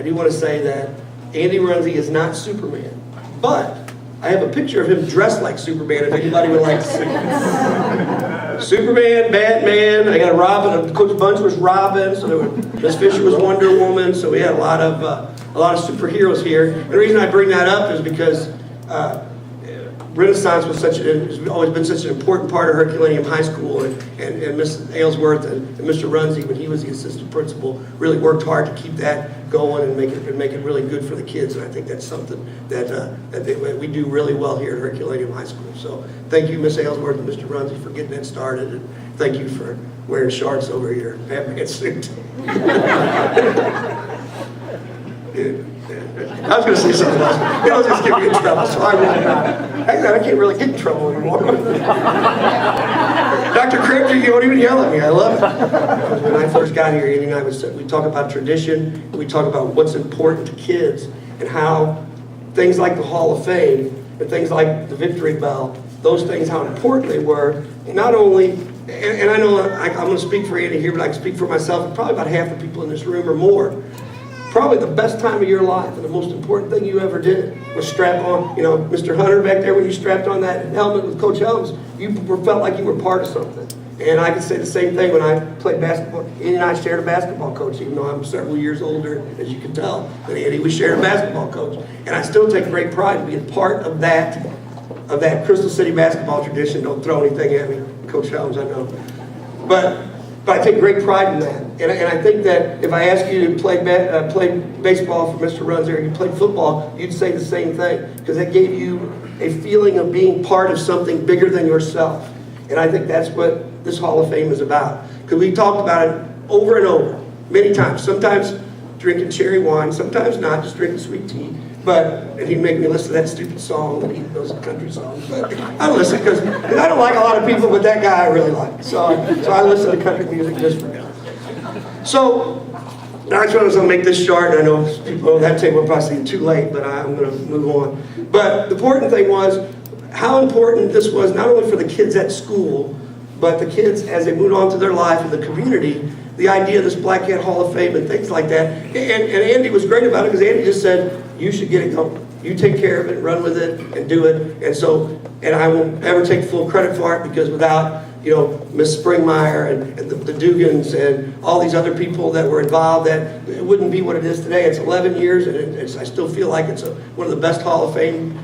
I do want to say that Andy Runzi is not Superman, but I have a picture of him dressed like Superman if anybody would like to see. Superman, Batman, I got a Robin, Coach Bunch was Robin, so Miss Fisher was Wonder Woman, so we had a lot of superheroes here. And the reason I bring that up is because Renaissance was has always been such an important part of Herculaneum High School, and Miss Aylesworth and Mr. Runzi, when he was the assistant principal, really worked hard to keep that going and make it really good for the kids. And I think that's something that we do really well here at Herculaneum High School. So thank you, Miss Aylesworth and Mr. Runzi, for getting that started, and thank you for wearing shorts over your Batman suit. I was going to say something else. It'll just get me in trouble, so I can't really get in trouble anymore. Dr. Cripter, you don't even yell at me. I love it. When I first got here, Andy and I we talk about tradition, we talk about what's important to kids, and how things like the Hall of Fame and things like the Victory Bell, those things, how important they were. Not only, and I know I'm going to speak for Andy here, but I can speak for myself, and probably about half the people in this room or more. Probably the best time of your life and the most important thing you ever did was strap on, Mr. Hunter back there, when you strapped on that helmet with Coach Helms, you felt like you were part of something. And I can say the same thing when I played basketball. Andy and I shared a basketball coach, even though I'm several years older, as you can tell, than Andy. We shared a basketball coach. And I still take great pride in being part of that Crystal City basketball tradition. Don't throw anything at me, Coach Helms, I know. But I take great pride in that. And I think that if I ask you to play baseball for Mr. Runzi, or you played football, you'd say the same thing, because that gave you a feeling of being part of something bigger than yourself. And I think that's what this Hall of Fame is about. Because we talked about it over and over, many times. Sometimes drinking cherry wine, sometimes not, just drinking sweet tea. And he'd make me listen to that stupid song, and he knows country songs. But I listen, because I don't like a lot of people, but that guy I really like. So I listen to country music just for him. So I just want to make this short. I know people at that table will probably say too late, but I'm going to move on. But the important thing was how important this was, not only for the kids at school, but the kids as they moved on to their life in the community. The idea of this Blackcat Hall of Fame and things like that. And Andy was great about it, because Andy just said, you should get it going. You take care of it, run with it, and do it. And I won't ever take full credit for it, because without Miss Springmeyer and the Dugans and all these other people that were involved, that it wouldn't be what it is today. It's 11 years, and I still feel like it's one of the best Hall of Fame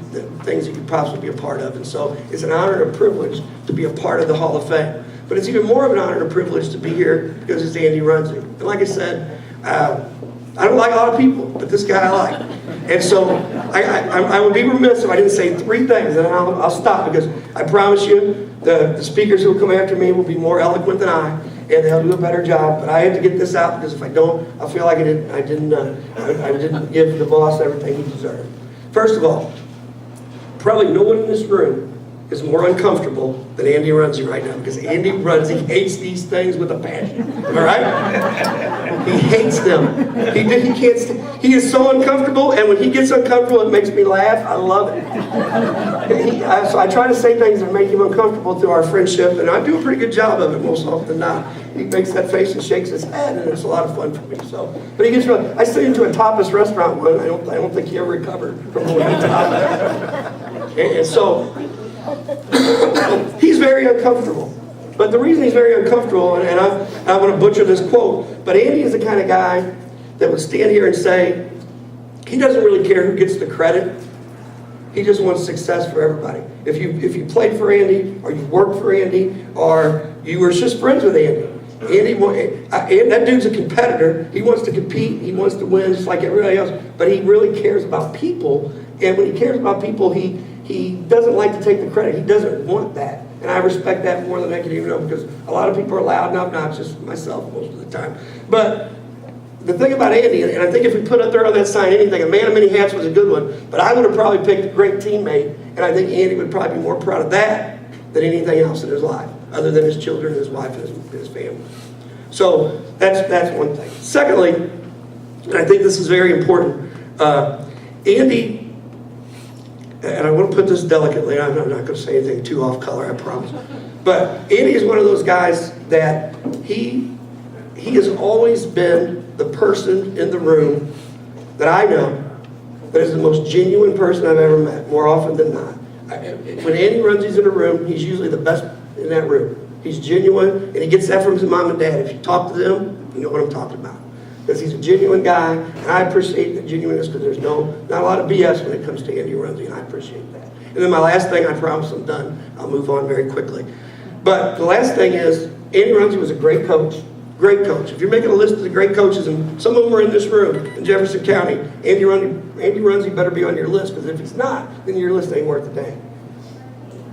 things you could possibly be a part of. And so it's an honor and a privilege to be a part of the Hall of Fame. But it's even more of an honor and a privilege to be here because it's Andy Runzi. And like I said, I don't like a lot of people, but this guy I like. And so I would be remiss if I didn't say three things, and I'll stop, because I promise you the speakers who will come after me will be more eloquent than I, and they'll do a better job. But I have to get this out, because if I don't, I'll feel like I didn't give the boss everything he deserved. First of all, probably no one in this room is more uncomfortable than Andy Runzi right now, because Andy Runzi hates these things with a passion. All right? He hates them. He can't. He is so uncomfortable, and when he gets uncomfortable, it makes me laugh. I love it. So I try to say things that make him uncomfortable through our friendship, and I do a pretty good job of it most often than not. He makes that face and shakes his head, and it's a lot of fun for me. But he gets really. I sent him to a tapas restaurant one. I don't think he ever recovered from going to tapas. And so. He's very uncomfortable. But the reason he's very uncomfortable, and I'm going to butcher this quote, but Andy is the kind of guy that would stand here and say, he doesn't really care who gets the credit. He just wants success for everybody. If you played for Andy, or you worked for Andy, or you were just friends with Andy, that dude's a competitor. He wants to compete. He wants to win just like everybody else. But he really cares about people. And when he cares about people, he doesn't like to take the credit. He doesn't want that. And I respect that more than I can even know, because a lot of people are loud and obnoxious, myself most of the time. But the thing about Andy, and I think if we put up there on that sign anything, a man of many hats was a good one, but I would have probably picked a great teammate, and I think Andy would probably be more proud of that than anything else in his life, other than his children, his wife, and his family. So that's one thing. Secondly, and I think this is very important, Andy, and I want to put this delicately, I'm not going to say anything too off color, I promise. But Andy is one of those guys that he has always been the person in the room but I know that is the most genuine person I've ever met, more often than not. When Andy Runzi's in a room, he's usually the best in that room. He's genuine, and he gets that from his mom and dad. If you talk to them, you know what I'm talking about. Because he's a genuine guy, and I appreciate the genuineness, because there's not a lot of BS when it comes to Andy Runzi, and I appreciate that. And then my last thing, I promise I'm done. I'll move on very quickly. But the last thing is, Andy Runzi was a great coach. Great coach. If you're making a list of the great coaches, and some of them are in this room in Jefferson County, Andy Runzi better be on your list, because if he's not, then your list ain't worth a damn.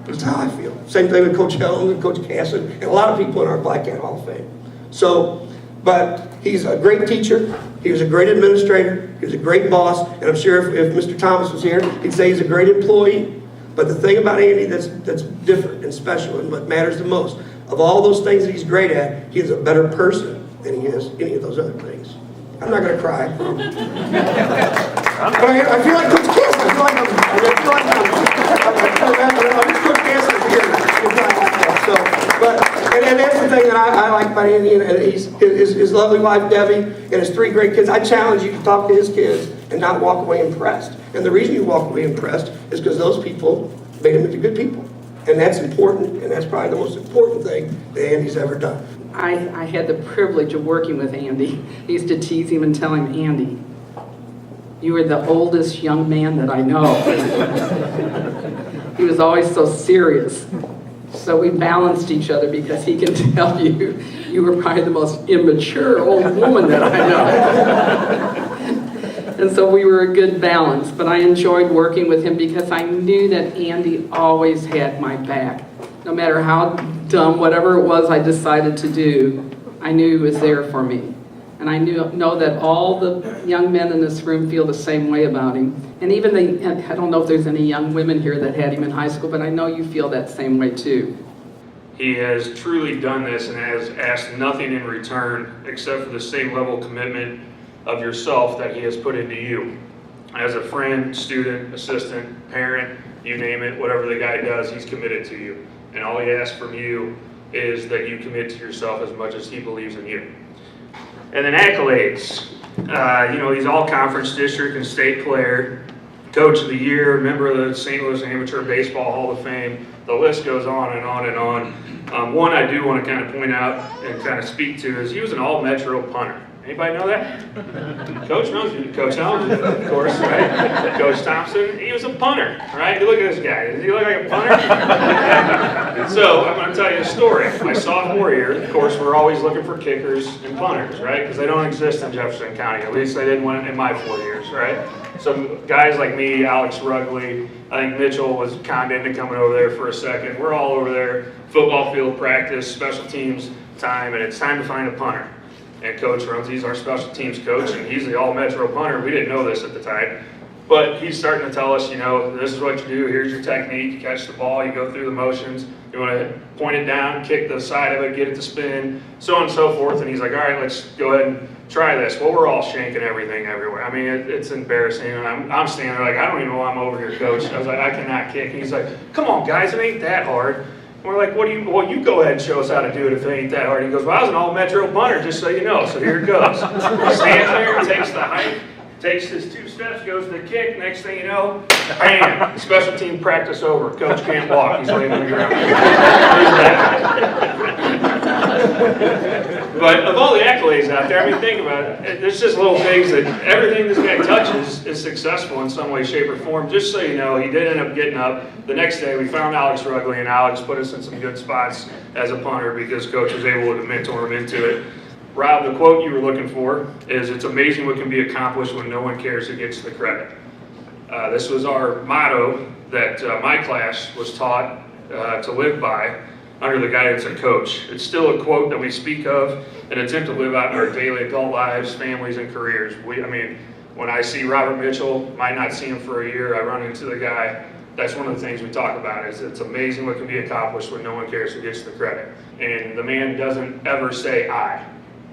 That's how I feel. Same thing with Coach Helms and Coach Casson, and a lot of people in our Blackcat Hall of Fame. So, but he's a great teacher, he was a great administrator, he was a great boss, and I'm sure if Mr. Thomas was here, he'd say he's a great employee. But the thing about Andy that's different and special, and what matters the most, of all those things that he's great at, he is a better person than he is any of those other things. I'm not going to cry. But I feel like Coach Casson. I feel like I'm just Coach Casson here. And that's the thing that I like about Andy, and his lovely wife Debbie and his 3 great kids. I challenge you to talk to his kids and not walk away impressed. And the reason you walk away impressed is because those people made him into good people. And that's important, and that's probably the most important thing that Andy's ever done. I had the privilege of working with Andy. I used to tease him and tell him, Andy, you are the oldest young man that I know. He was always so serious. So we balanced each other, because he can tell you were probably the most immature old woman that I know. And so we were a good balance, but I enjoyed working with him because I knew that Andy always had my back. No matter how dumb, whatever it was I decided to do, I knew he was there for me. And I know that all the young men in this room feel the same way about him. And even I don't know if there's any young women here that had him in high school, but I know you feel that same way too. He has truly done this and has asked nothing in return except for the same level of commitment of yourself that he has put into you. As a friend, student, assistant, parent, you name it, whatever the guy does, he's committed to you. And all he asks from you is that you commit to yourself as much as he believes in you. And then accolades. He's all-conference district and state player, coach of the year, member of the St. Louis Amateur Baseball Hall of Fame. The list goes on and on and on. One I do want to kind of point out and kind of speak to is he was an all-metro punter. Anybody know that? Coach knows you. Coach Helms, of course, right? Coach Thompson, he was a punter, right? You look at this guy. Does he look like a punter? So I'm going to tell you a story. My sophomore year, of course, we're always looking for kickers and punters, right? Because they don't exist in Jefferson County. At least they didn't in my 4 years, right? So guys like me, Alex Rugley, I think Mitchell was conned into coming over there for a second. We're all over there, football field practice, special teams time, and it's time to find a punter. And Coach Runzi's our special teams coach, and he's the all-metro punter. We didn't know this at the time. But he's starting to tell us, this is what you do. Here's your technique. You catch the ball. You go through the motions. You want to point it down, kick the side of it, get it to spin, so on and so forth. And he's like, all right, let's go ahead and try this. Well, we're all shanking everything everywhere. I mean, it's embarrassing. And I'm standing there like, I don't even know why I'm over here, Coach. I was like, I cannot kick. And he's like, come on, guys, it ain't that hard. And we're like, well, you go ahead and show us how to do it if it ain't that hard. He goes, well, I was an all-metro punter, just so you know. So here it goes. He stands there, takes the height, takes his 2 steps, goes to the kick. Next thing you know, bam, special team practice over. Coach can't walk. He's laying on the ground. But of all the accolades out there, I mean, think about it. There's just little things that everything this guy touches is successful in some way, shape, or form. Just so you know, he did end up getting up. The next day, we found Alex Rugley, and Alex put us in some good spots as a punter because Coach was able to mentor him into it. Rob, the quote you were looking for is, it's amazing what can be accomplished when no one cares who gets the credit. This was our motto that my class was taught to live by under the guidance of Coach. It's still a quote that we speak of and attempt to live out in our daily adult lives, families, and careers. When I see Robert Mitchell, might not see him for a year, I run into the guy. That's one of the things we talk about, is it's amazing what can be accomplished when no one cares who gets the credit. And the man doesn't ever say I.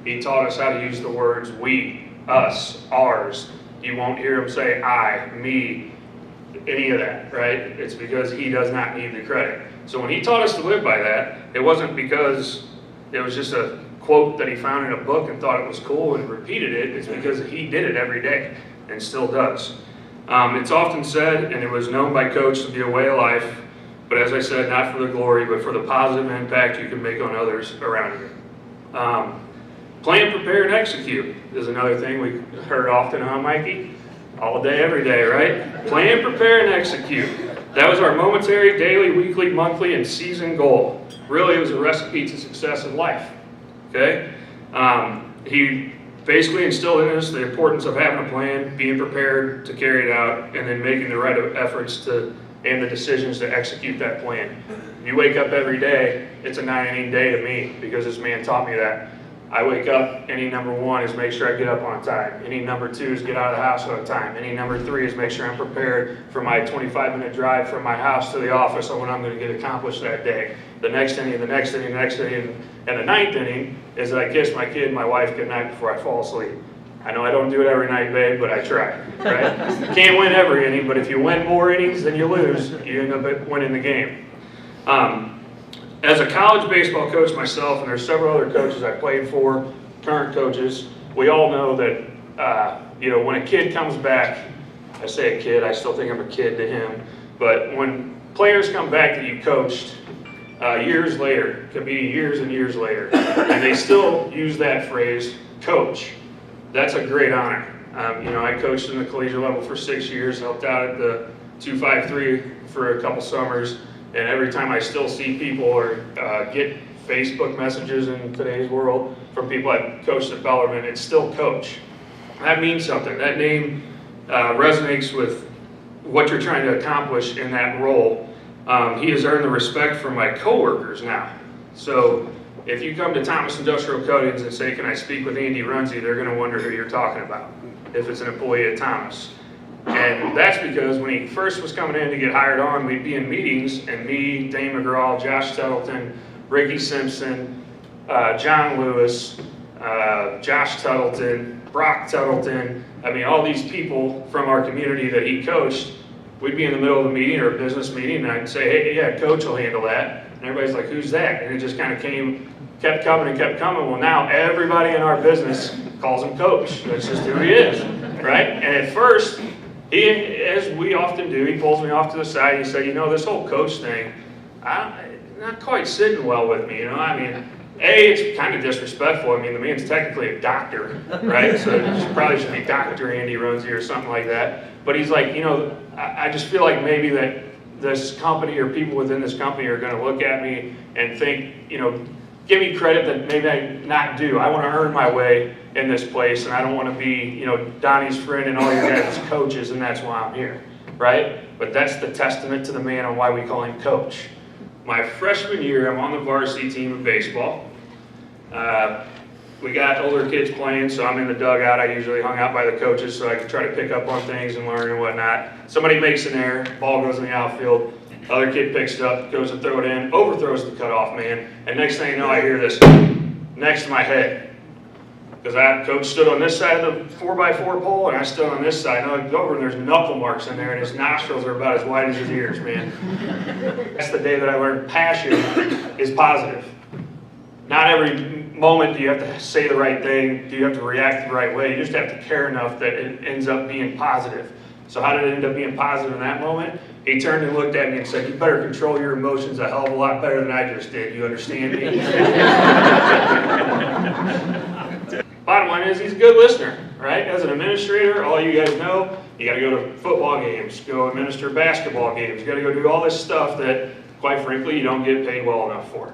He taught us how to use the words we, us, ours. You won't hear him say I, me, any of that, right? It's because he does not need the credit. So when he taught us to live by that, it wasn't because it was just a quote that he found in a book and thought it was cool and repeated it. It's because he did it every day. and still does. It's often said, and it was known by Coach to be a way of life, but as I said, not for the glory, but for the positive impact you can make on others around you. Plan, prepare, and execute is another thing we heard often, huh, Mikey? All day, every day, right? Plan, prepare, and execute. That was our momentary, daily, weekly, monthly, and season goal. Really, it was a recipe to success in life, okay? He basically instilled in us the importance of having a plan, being prepared to carry it out, and then making the right efforts and the decisions to execute that plan. You wake up every day, it's a 9-inning day to me, because this man taught me that. I wake up, inning number 1 is make sure I get up on time. Inning number 2 is get out of the house on time. Inning number 3 is make sure I'm prepared for my 25-minute drive from my house to the office on what I'm going to get accomplished that day. The next inning, the next inning, the next inning, and the 9th inning is that I kiss my kid and my wife goodnight before I fall asleep. I know I don't do it every night, babe, but I try, right? You can't win every inning, but if you win more innings than you lose, you end up winning the game. As a college baseball coach myself, and there's several other coaches I played for, current coaches, we all know that, when a kid comes back, I say a kid, I still think I'm a kid to him, but when players come back that you coached years later, could be years and years later, and they still use that phrase, coach, that's a great honor. I coached in the collegiate level for 6 years, helped out at the 253 for a couple summers, and every time I still see people or get Facebook messages in today's world from people I coached at Bellarmine, it's still coach. That means something. That name resonates with what you're trying to accomplish in that role. He has earned the respect from my coworkers now. So if you come to Thomas Industrial Coatings and say, can I speak with Andy Runzi, they're going to wonder who you're talking about, if it's an employee at Thomas. And that's because when he first was coming in to get hired on, we'd be in meetings, and me, Dane McGraw, Josh Tuttleton, Ricky Simpson, John Lewis, Josh Tuttleton, Brock Tuttleton, all these people from our community that he coached, we'd be in the middle of a meeting or a business meeting, and I'd say, hey, yeah, Coach will handle that. And everybody's like, who's that? And it just kind of kept coming and kept coming. Well, now everybody in our business calls him Coach. That's just who he is, right? And at first, he, as we often do, he pulls me off to the side and he said, this whole coach thing, not quite sitting well with me, it's kind of disrespectful. The man's technically a doctor, right? So it probably should be Dr. Andy Runzi or something like that. But he's like, I just feel like maybe that this company or people within this company are going to look at me and think, give me credit that maybe I not do. I want to earn my way in this place, and I don't want to be, Donnie's friend and all your guys' coaches, and that's why I'm here, right? But that's the testament to the man on why we call him Coach. My freshman year, I'm on the varsity team of baseball. We got older kids playing, so I'm in the dugout. I usually hung out by the coaches so I could try to pick up on things and learn and whatnot. Somebody makes an error, ball goes in the outfield. Other kid picks it up, goes to throw it in, overthrows the cutoff man, and next thing you know, I hear this next to my head. Because coach stood on this side of the 4x4 pole, and I stood on this side. And I looked over, and there's knuckle marks in there, and his nostrils are about as wide as his ears, man. That's the day that I learned passion is positive. Not every moment do you have to say the right thing, do you have to react the right way. You just have to care enough that it ends up being positive. So how did it end up being positive in that moment? He turned and looked at me and said, you better control your emotions a hell of a lot better than I just did. You understand me? Bottom line is he's a good listener, right? As an administrator, all you guys know, you got to go to football games, go administer basketball games. You got to go do all this stuff that, quite frankly, you don't get paid well enough for,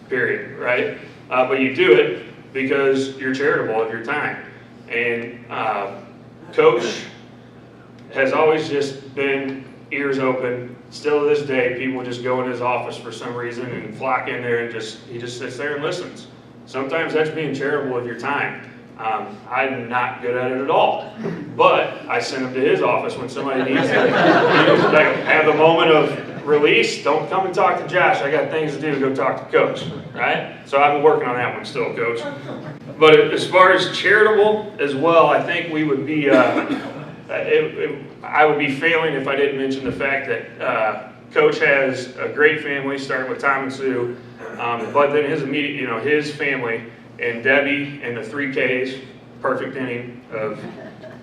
period, right? But you do it because you're charitable of your time. And Coach has always just been ears open. Still to this day, people just go in his office for some reason and flock in there and he just sits there and listens. Sometimes that's being charitable of your time. I'm not good at it at all, but I send him to his office when somebody needs it. Have the moment of release. Don't come and talk to Josh. I got things to do. Go talk to Coach, right? So I've been working on that one still, Coach. But as far as charitable as well, I think we would be. I would be failing if I didn't mention the fact that Coach has a great family, starting with Tom and Sue, but then his immediate, his family and Debbie and the 3 Ks, perfect inning of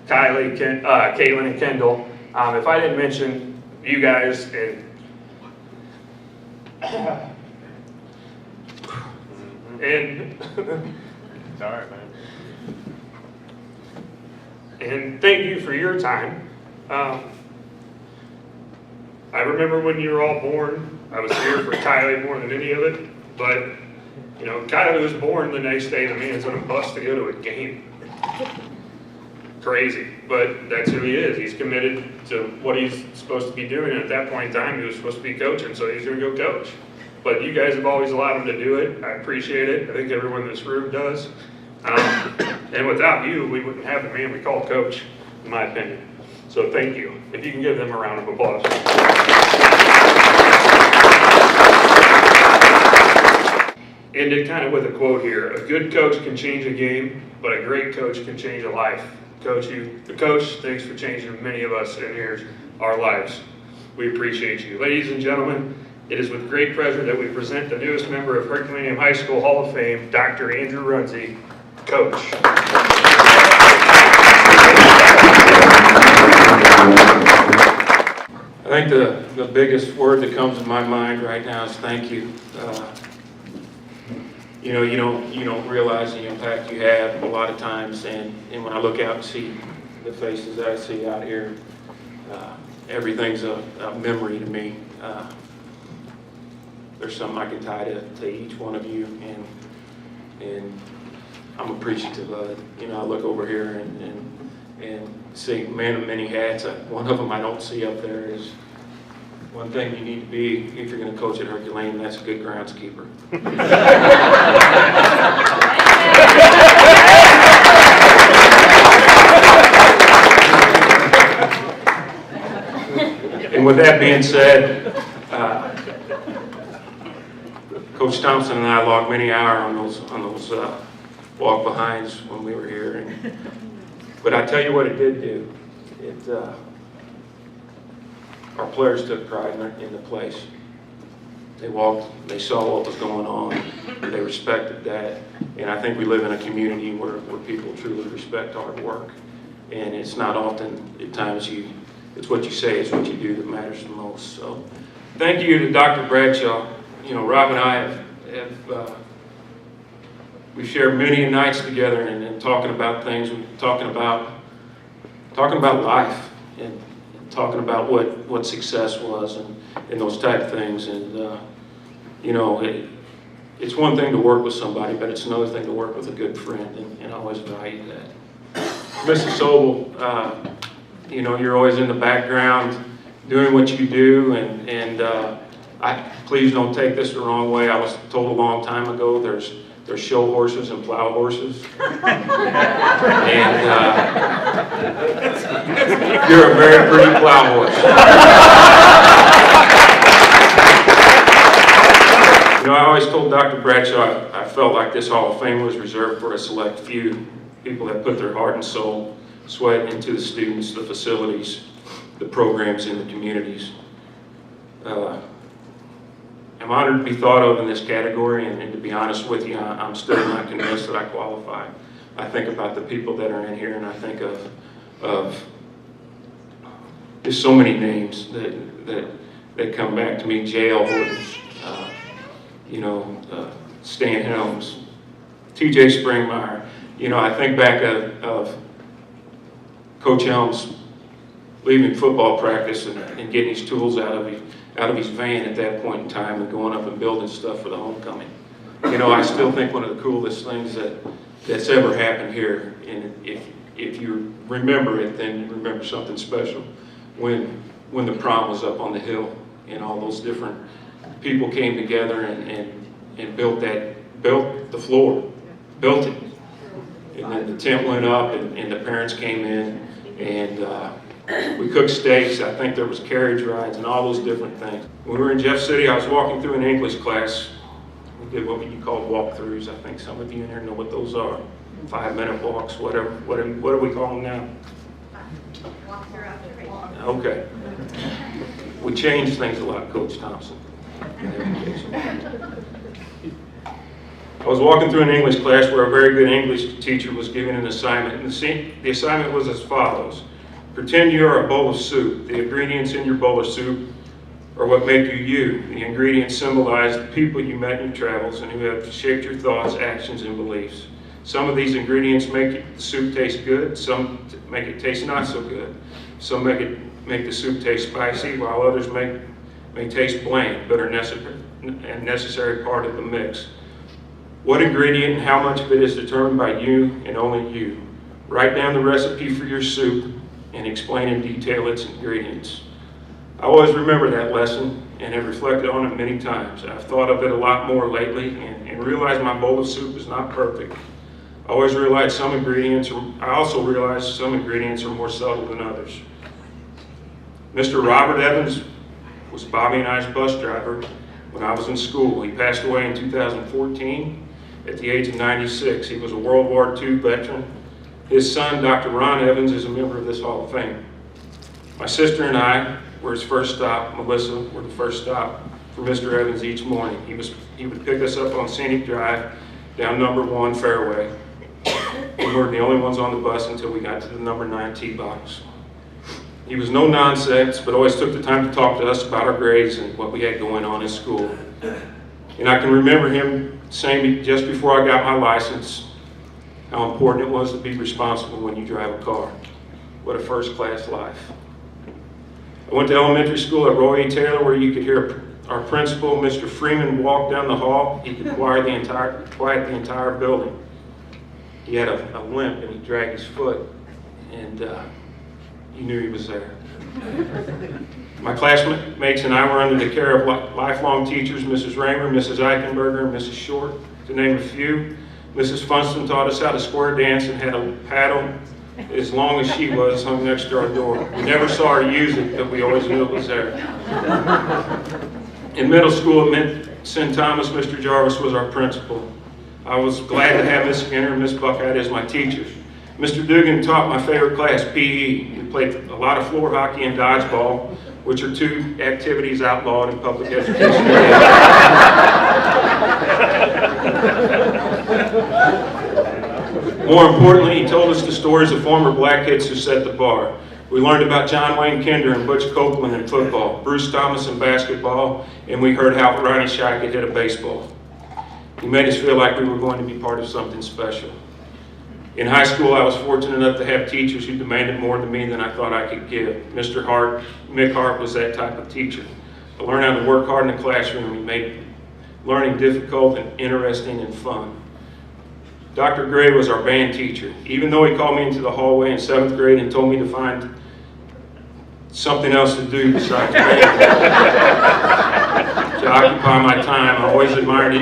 Kylie, Caitlin, and Kendall. If I didn't mention you guys and It's all right, man. And thank you for your time. I remember when you were all born. I was here for Kylie more than any of it. But, you know, Kylie was born the next day. The man's on a bus to go to a game. Crazy. But that's who he is. He's committed to what he's supposed to be doing. And at that point in time, he was supposed to be coaching, so he's going to go coach. But you guys have always allowed him to do it. I appreciate it. I think everyone in this room does. And without you, we wouldn't have the man we call coach, in my opinion. So thank you. If you can give them a round of applause. Ended kind of with a quote here. A good coach can change a game, but a great coach can change a life. Coach, thanks for changing many of us in here, our lives. We appreciate you. Ladies and gentlemen, it is with great pleasure that we present the newest member of Herculaneum High School Hall of Fame, Dr. Andrew Runzi, Coach. I think the biggest word that comes to my mind right now is thank you. You know, you don't realize the impact you have a lot of times, and when I look out and see the faces that I see out here, everything's a memory to me. There's something I can tie to each one of you, and I'm appreciative of it. You know, I look over here and see man of many hats. One of them I don't see up there is one thing you need to be if you're going to coach at Herculaneum. That's a good groundskeeper. And with that being said, Coach Thompson and I logged many hours on those walk behinds when we were here. But I tell you what it did do. Our players took pride in the place. They walked, they saw what was going on, they respected that. And I think we live in a community where people truly respect hard work. And it's not often, at times, it's what you say, it's what you do that matters the most. So thank you to Dr. Bradshaw. You know, Rob and I have we've shared many nights together and talking about things, talking about life and talking about what success was and those type of things. And you know, it's one thing to work with somebody, but it's another thing to work with a good friend, and I always value that. Mrs. Sobel, you know, you're always in the background doing what you do, and please don't take this the wrong way. I was told a long time ago there's show horses and plow horses. And you're a very pretty plow horse. You know, I always told Dr. Bradshaw I felt like this Hall of Fame was reserved for a select few people that put their heart and soul, sweat into the students, the facilities, the programs, and the communities. I'm honored to be thought of in this category, and to be honest with you, I'm still not convinced that I qualify. I think about the people that are in here, and I think of there's so many names that come back to me. J.L. Hortons, you know, Stan Helms, T.J. Springmeyer. You know, I think back of Coach Helms leaving football practice and getting his tools out of his van at that point in time and going up and building stuff for the homecoming. You know, I still think one of the coolest things that's ever happened here, and if you remember it, then you remember something special. When the prom was up on the hill and all those different people came together and built the floor, built it. And then the tent went up and the parents came in and we cooked steaks. I think there was carriage rides and all those different things. When we were in Jeff City, I was walking through an English class. We did what you call walkthroughs. I think some of you in here know what those are. 5-minute walks, whatever. What do we call them now? Okay. We changed things a lot, Coach Thompson. I was walking through an English class where a very good English teacher was giving an assignment, and the assignment was as follows. Pretend you are a bowl of soup. The ingredients in your bowl of soup are what make you you. The ingredients symbolize the people you met in your travels and who have shaped your thoughts, actions, and beliefs. Some of these ingredients make the soup taste good, some make it taste not so good. Some make the soup taste spicy, while others may taste bland, but are necessary part of the mix. What ingredient and how much of it is determined by you and only you. Write down the recipe for your soup and explain in detail its ingredients. I always remember that lesson and have reflected on it many times. I've thought of it a lot more lately and realized my bowl of soup is not perfect. I also realize some ingredients are more subtle than others. Mr. Robert Evans was Bobby and I's bus driver when I was in school. He passed away in 2014 at the age of 96. He was a World War II veteran. His son, Dr. Ron Evans, is a member of this Hall of Fame. My sister and I were his first stop. Melissa were the first stop for Mr. Evans each morning. He would pick us up on Scenic Drive down number 1 Fairway. We were the only ones on the bus until we got to the number 9 tee box. He was no nonsense, but always took the time to talk to us about our grades and what we had going on in school. And I can remember him saying just before I got my license how important it was to be responsible when you drive a car. What a first-class life. I went to elementary school at Roy A. Taylor, where you could hear our principal, Mr. Freeman, walk down the hall. He could quiet the entire building. He had a limp and he dragged his foot, and you knew he was there. My classmates and I were under the care of lifelong teachers, Mrs. Raymer, Mrs. Eichenberger, and Mrs. Short, to name a few. Mrs. Funston taught us how to square dance and had a paddle as long as she was hung next to our door. We never saw her use it, but we always knew it was there. In middle school at St. Thomas, Mr. Jarvis was our principal. I was glad to have Miss Skinner and Miss Buckeye as my teachers. Mr. Dugan taught my favorite class, PE. We played a lot of floor hockey and dodgeball, which are 2 activities outlawed in public education. More importantly, he told us the stories of former black kids who set the bar. We learned about John Wayne Kinder and Butch Copeland in football, Bruce Thomas in basketball, and we heard how Ronnie Shy could hit a baseball. He made us feel like we were going to be part of something special. In high school, I was fortunate enough to have teachers who demanded more to me than I thought I could give. Mick Hart was that type of teacher. I learned how to work hard in the classroom. He made learning difficult and interesting and fun. Dr. Gray was our band teacher. Even though he called me into the hallway in 7th grade and told me to find something else to do besides band, to occupy my time, I always admired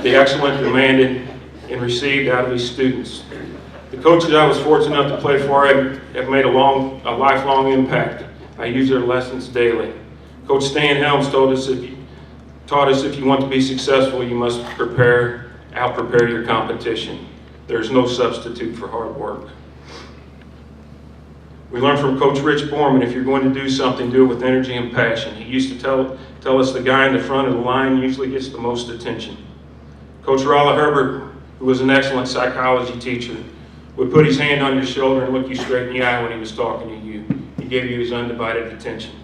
the excellence demanded and received out of his students. The coaches I was fortunate enough to play for have made a lifelong impact. I use their lessons daily. Coach Stan Helms taught us if you want to be successful, you must out-prepare your competition. There's no substitute for hard work. We learned from Coach Rich Borman, if you're going to do something, do it with energy and passion. He used to tell us the guy in the front of the line usually gets the most attention. Coach Rolla Herbert, who was an excellent psychology teacher, would put his hand on your shoulder and look you straight in the eye when he was talking to you. He gave you his undivided attention.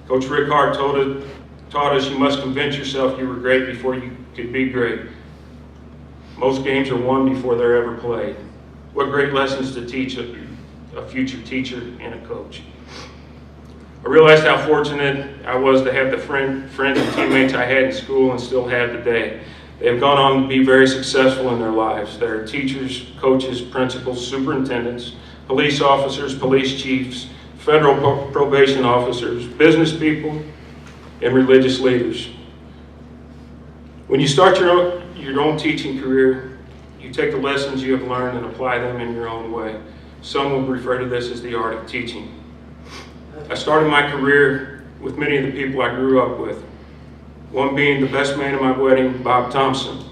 Coach Rick Hart taught us you must convince yourself you were great before you could be great. Most games are won before they're ever played. What great lessons to teach a future teacher and a coach. I realized how fortunate I was to have the friends and teammates I had in school and still have today. They have gone on to be very successful in their lives. They're teachers, coaches, principals, superintendents, police officers, police chiefs, federal probation officers, business people, and religious leaders. When you start your own teaching career, you take the lessons you have learned and apply them in your own way. Some would refer to this as the art of teaching. I started my career with many of the people I grew up with. One being the best man at my wedding, Bob Thompson.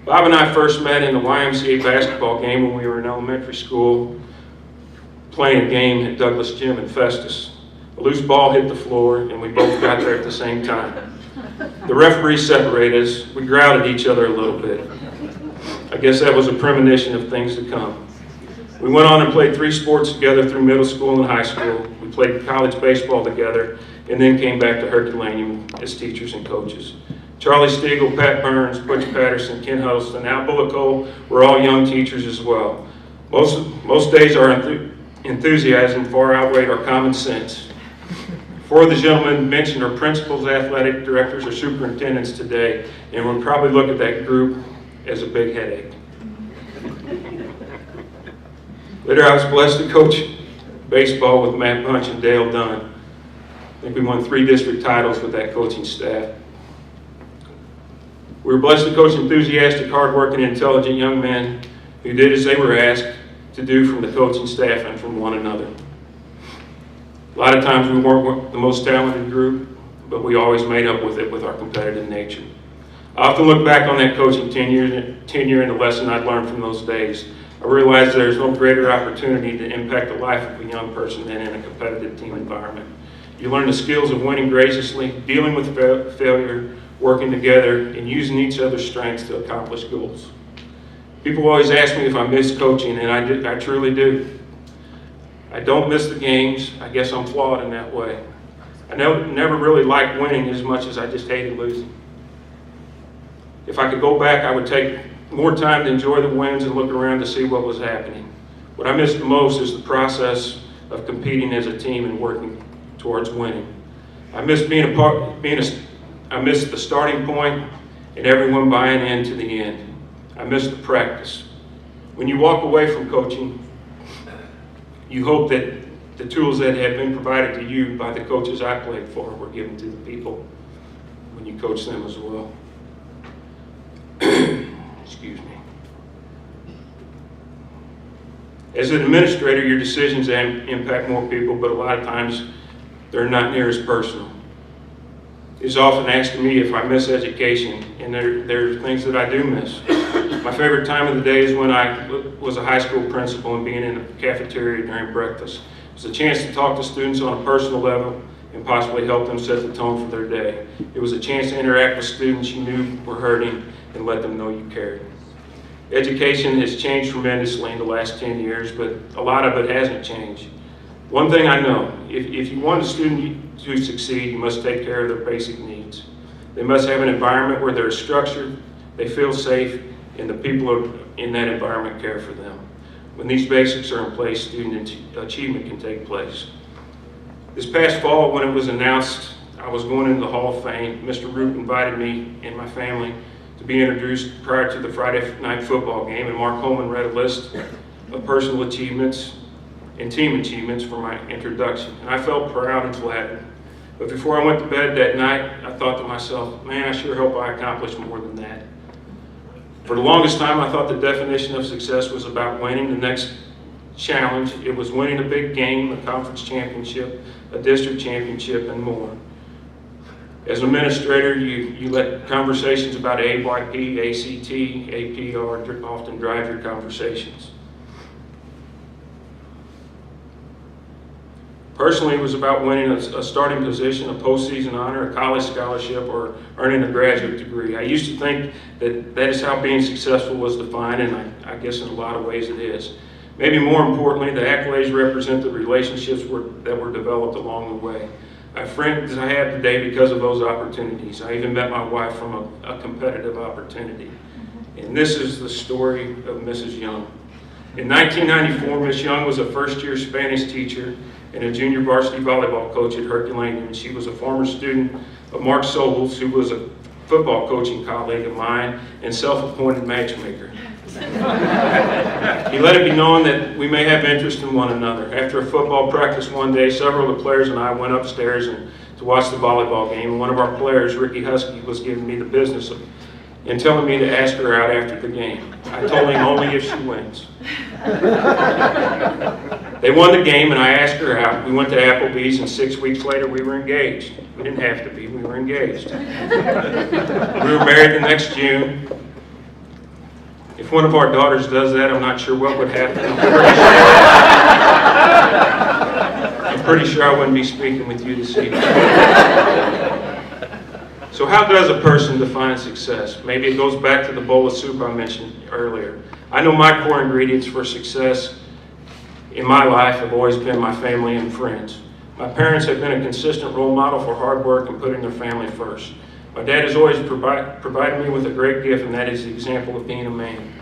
Bob and I first met in the YMCA basketball game when we were in elementary school, playing a game at Douglas Gym in Festus. A loose ball hit the floor, and we both got there at the same time. The referee separated us. We growled at each other a little bit. I guess that was a premonition of things to come. We went on and played 3 sports together through middle school and high school. We played college baseball together and then came back to Herculaneum as teachers and coaches. Charlie Stiegel, Pat Burns, Butch Patterson, Ken Huddleston, Al Bullico were all young teachers as well. Most days our enthusiasm far outweighed our common sense. 4 of the gentlemen mentioned are principals, athletic directors, or superintendents today, and we'll probably look at that group as a big headache. Later, I was blessed to coach baseball with Matt Bunch and Dale Dunn. I think we won 3 district titles with that coaching staff. We were blessed to coach enthusiastic, hardworking, intelligent young men who did as they were asked to do from the coaching staff and from one another. A lot of times we weren't the most talented group, but we always made up with it with our competitive nature. I often look back on that coaching tenure and the lesson I'd learned from those days. I realized there's no greater opportunity to impact the life of a young person than in a competitive team environment. You learn the skills of winning graciously, dealing with failure, working together, and using each other's strengths to accomplish goals. People always ask me if I miss coaching, and I truly do. I don't miss the games. I guess I'm flawed in that way. I never really liked winning as much as I just hated losing. If I could go back, I would take more time to enjoy the wins and look around to see what was happening. What I miss the most is the process of competing as a team and working towards winning. I miss I miss the starting point and everyone buying into the end. I miss the practice. When you walk away from coaching, you hope that the tools that have been provided to you by the coaches I played for were given to the people when you coach them as well. Excuse me. As an administrator, your decisions impact more people, but a lot of times they're not near as personal. It's often asked of me if I miss education, and there are things that I do miss. My favorite time of the day is when I was a high school principal and being in the cafeteria during breakfast. It was a chance to talk to students on a personal level and possibly help them set the tone for their day. It was a chance to interact with students you knew were hurting and let them know you cared. Education has changed tremendously in the last 10 years, but a lot of it hasn't changed. One thing I know, if you want a student to succeed, you must take care of their basic needs. They must have an environment where they're structured, they feel safe, and the people in that environment care for them. When these basics are in place, student achievement can take place. This past fall, when it was announced I was going into the Hall of Fame, Mr. Root invited me and my family to be introduced prior to the Friday night football game, and Mark Holman read a list of personal achievements and team achievements for my introduction. And I felt proud and flattered. But before I went to bed that night, I thought to myself, man, I sure hope I accomplished more than that. For the longest time, I thought the definition of success was about winning the next challenge. It was winning a big game, a conference championship, a district championship, and more. As an administrator, you let conversations about AYP, ACT, APR often drive your conversations. Personally, it was about winning a starting position, a postseason honor, a college scholarship, or earning a graduate degree. I used to think that is how being successful was defined, and I guess in a lot of ways it is. Maybe more importantly, the accolades represent the relationships that were developed along the way. I have friends I have today because of those opportunities. I even met my wife from a competitive opportunity. And this is the story of Mrs. Young. In 1994, Ms. Young was a first-year Spanish teacher and a junior varsity volleyball coach at Herculaneum. She was a former student of Mark Sobel's, who was a football coaching colleague of mine and self-appointed matchmaker. He let it be known that we may have interest in one another. After a football practice one day, several of the players and I went upstairs to watch the volleyball game. And one of our players, Ricky Husky, was giving me the business and telling me to ask her out after the game. I told him only if she wins. They won the game, and I asked her out. We went to Applebee's, and 6 weeks later, we were engaged. We didn't have to be. We were engaged. We were married the next June. If one of our daughters does that, I'm not sure what would happen. I'm pretty sure I wouldn't be speaking with you this evening. So how does a person define success? Maybe it goes back to the bowl of soup I mentioned earlier. I know my core ingredients for success in my life have always been my family and friends. My parents have been a consistent role model for hard work and putting their family first. My dad has always provided me with a great gift, and that is the example of being a man.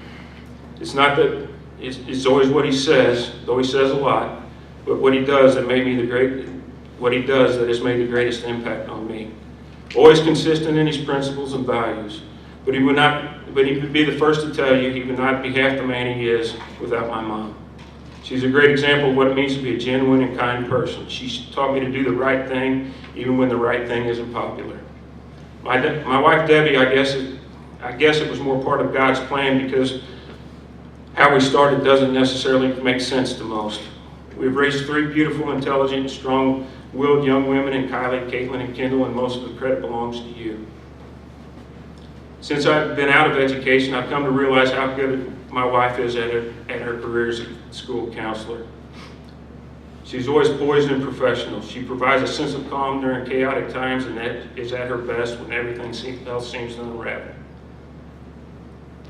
It's not that it's always what he says, though he says a lot, but what he does that made me what he does that has made the greatest impact on me. Always consistent in his principles and values, but he would be the first to tell you he would not be half the man he is without my mom. She's a great example of what it means to be a genuine and kind person. She taught me to do the right thing, even when the right thing isn't popular. My wife Debbie, I guess it was more part of God's plan, because how we started doesn't necessarily make sense to most. We've raised 3 beautiful, intelligent, and strong-willed young women in Kylie, Caitlin, and Kendall, and most of the credit belongs to you. Since I've been out of education, I've come to realize how good my wife is at her career as a school counselor. She's always poised and professional. She provides a sense of calm during chaotic times, and that is at her best when everything else seems to unravel.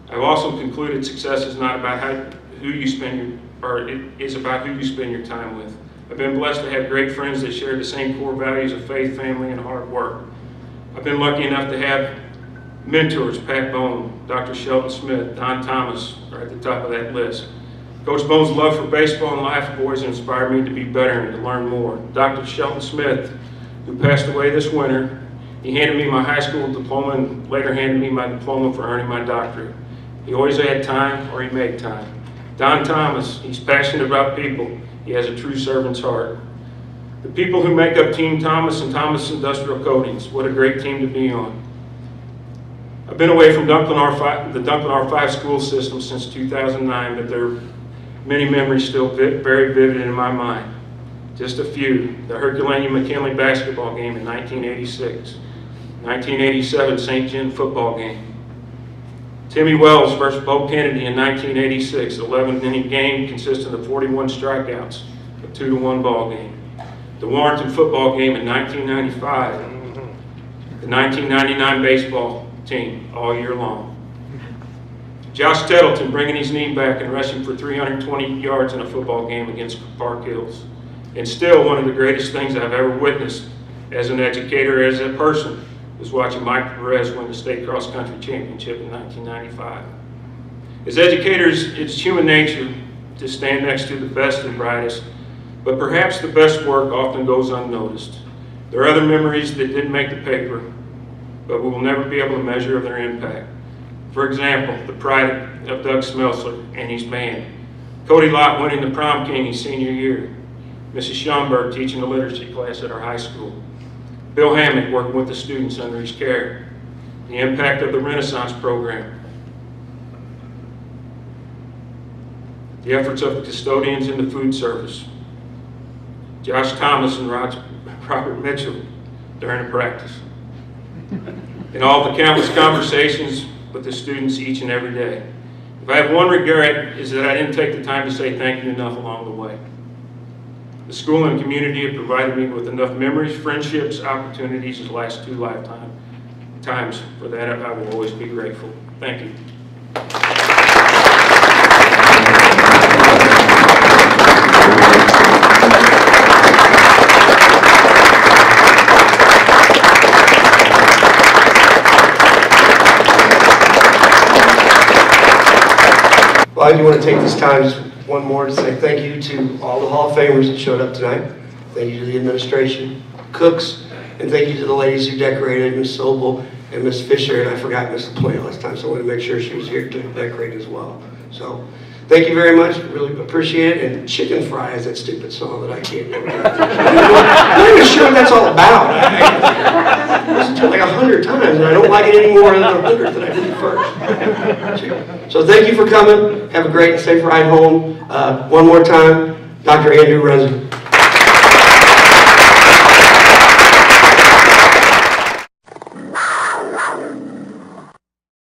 I've also concluded success is not about who you spend your time with. I've been blessed to have great friends that share the same core values of faith, family, and hard work. I've been lucky enough to have mentors: Pat Bone, Dr. Shelton Smith, Don Thomas are at the top of that list. Coach Bone's love for baseball and life have always inspired me to be better and to learn more. Dr. Shelton Smith, who passed away this winter, he handed me my high school diploma and later handed me my diploma for earning my doctorate. He always had time, or he made time. Don Thomas, he's passionate about people. He has a true servant's heart. The people who make up Team Thomas and Thomas Industrial Coatings, what a great team to be on. I've been away from the Dunklin R-5 school system since 2009, but there are many memories still very vivid in my mind. Just a few: the Herculaneum McKinley basketball game in 1986, 1987 St. John football game, Timmy Wells versus Bo Kennedy in 1986, 11-inning game consisting of 41 strikeouts, a 2-1 ball game. The Warrenton football game in 1995, the 1999 baseball team all year long. Josh Tettleton bringing his knee back and rushing for 320 yards in a football game against Park Hills. And still, one of the greatest things I've ever witnessed as an educator, as a person, was watching Mike Perez win the state cross-country championship in 1995. As educators, it's human nature to stand next to the best and brightest, but perhaps the best work often goes unnoticed. There are other memories that didn't make the paper, but we will never be able to measure their impact. For example, the pride of Doug Smelser and his band, Cody Lott winning the prom king his senior year, Mrs. Schomburg teaching a literacy class at our high school, Bill Hammock working with the students under his care, the impact of the Renaissance program, the efforts of the custodians in the food service, Josh Thomas and Robert Mitchell during the practice, and all the countless conversations with the students each and every day. If I have one regret, is that I didn't take the time to say thank you enough along the way. The school and community have provided me with enough memories, friendships, opportunities to last 2 lifetimes. For that, I will always be grateful. Thank you. Well, I do want to take this time just one more to say thank you to all the Hall of Famers that showed up tonight. Thank you to the administration, cooks, and thank you to the ladies who decorated, Ms. Sobel and Ms. Fisher, and I forgot Ms. LaPlante last time, so I want to make sure she was here to decorate as well. So, thank you very much, really appreciate it, and chicken fry is that stupid song that I can't remember. I'm not even sure what that's all about. I listened to it like 100 times, and I don't like it any more than the 100 that I did first. So thank you for coming. Have a great and safe ride home. One more time, Dr. Andrew Runzi.